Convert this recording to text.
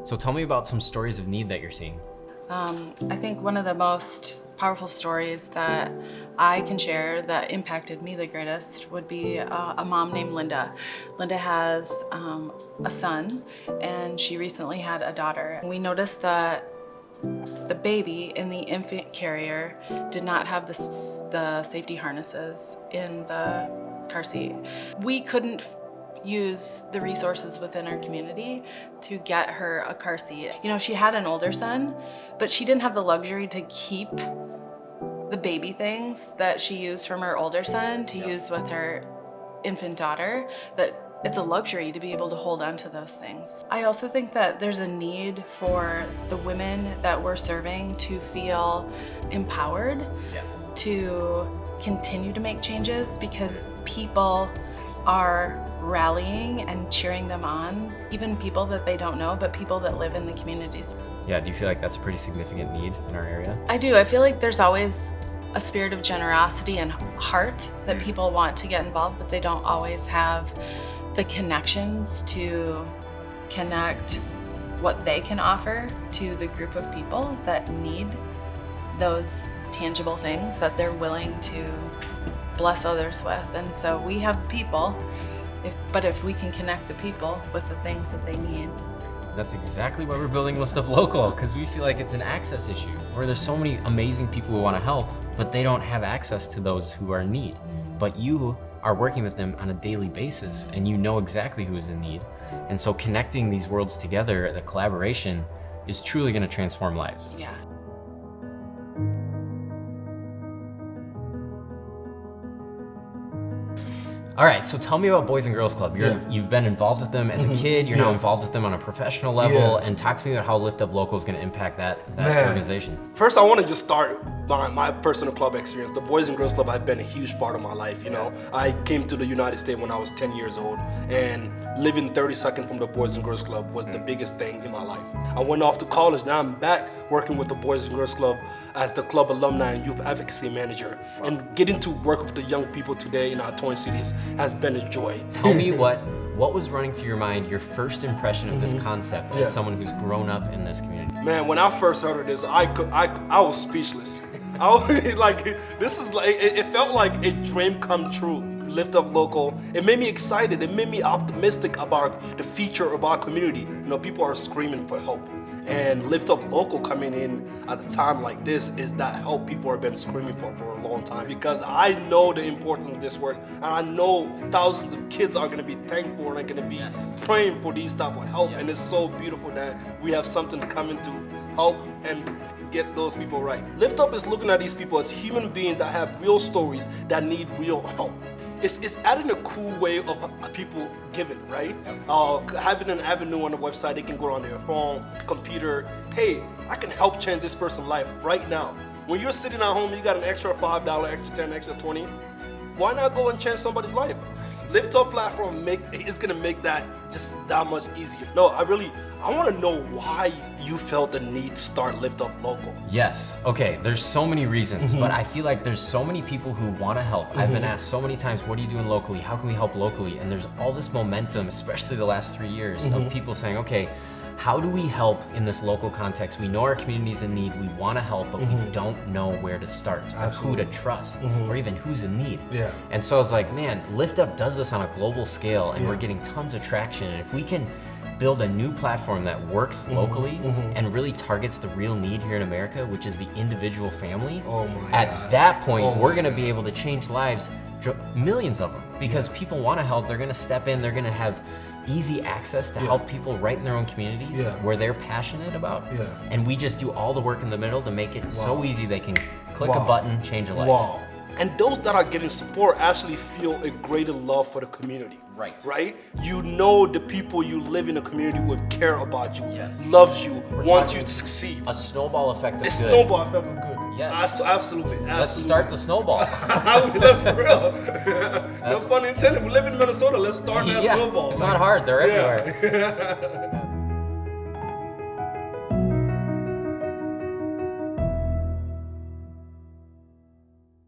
So tell me about some stories of need that you're seeing. I think one of the most powerful stories that I can share that impacted me the greatest would be a mom named Linda. Linda has a son, and she recently had a daughter. We noticed that the baby in the infant carrier did not have the safety harnesses in the car seat. We couldn't use the resources within our community to get her a car seat. You know, she had an older son, but she didn't have the luxury to keep the baby things that she used from her older son to use with her infant daughter. That it's a luxury to be able to hold on to those things. I also think that there's a need for the women that we're serving to feel empowered to continue to make changes, because people are rallying and cheering them on, even people that they don't know, but people that live in the communities. Yeah, do you feel like that's a pretty significant need in our area? I do. I feel like there's always a spirit of generosity and heart that people want to get involved, but they don't always have the connections to connect what they can offer to the group of people that need those tangible things that they're willing to bless others with. And so we have the people, but if we can connect the people with the things that they need. That's exactly why we're building Lift Up Local, because we feel like it's an access issue where there's so many amazing people who want to help, but they don't have access to those who are in need. But you are working with them on a daily basis, and you know exactly who's in need. And so connecting these worlds together, the collaboration, is truly going to transform lives. Yeah. All right, so tell me about Boys and Girls Club. You've been involved with them as a kid, you're now involved with them on a professional level, and talk to me about how Lift Up Local is gonna impact that organization. First, I wanna just start my personal club experience. The Boys and Girls Club have been a huge part of my life, you know. I came to the United States when I was 10 years old, and living 30 seconds from the Boys and Girls Club was the biggest thing in my life. I went off to college, now I'm back working with the Boys and Girls Club as the club alumni and youth advocacy manager. And getting to work with the young people today in our Twin Cities has been a joy. Tell me what was running through your mind, your first impression of this concept as someone who's grown up in this community? Man, when I first heard of this, I was speechless. I was like, this is like, it felt like a dream come true. Lift Up Local. It made me excited. It made me optimistic about the future of our community. You know, people are screaming for help. And Lift Up Local coming in at a time like this is that help people have been screaming for a long time. Because I know the importance of this work, and I know thousands of kids are going to be thankful and are going to be praying for these type of help. And it's so beautiful that we have something coming to help and get those people right. Lift Up is looking at these people as human beings that have real stories that need real help. It's adding a cool way of people giving, right? Having an avenue on the website, they can go on their phone, computer. Hey, I can help change this person's life right now. When you're sitting at home, you got an extra $5, extra 10, extra 20. Why not go and change somebody's life? Lift Up platform is gonna make that just that much easier. No, I want to know why you felt the need to start Lift Up Local. Yes, okay, there's so many reasons, but I feel like there's so many people who want to help. I've been asked so many times, what are you doing locally? How can we help locally? And there's all this momentum, especially the last 3 years, of people saying, okay, how do we help in this local context? We know our community's in need, we want to help, but we don't know where to start, or who to trust, or even who's in need. And so I was like, man, Lift Up does this on a global scale, and we're getting tons of traction. And if we can build a new platform that works locally and really targets the real need here in America, which is the individual family, at that point, we're gonna be able to change lives, millions of them, because people wanna help, they're gonna step in, they're gonna have easy access to help people right in their own communities where they're passionate about. And we just do all the work in the middle to make it so easy they can click a button, change a life. And those that are getting support actually feel a greater love for the community. Right? You know the people you live in the community with care about you, loves you, wants you to succeed. A snowball effect of good. A snowball effect of good. Yes. Absolutely. Let's start the snowball. We live for real. No pun intended. We live in Minnesota. Let's start that snowball. It's not hard. They're everywhere.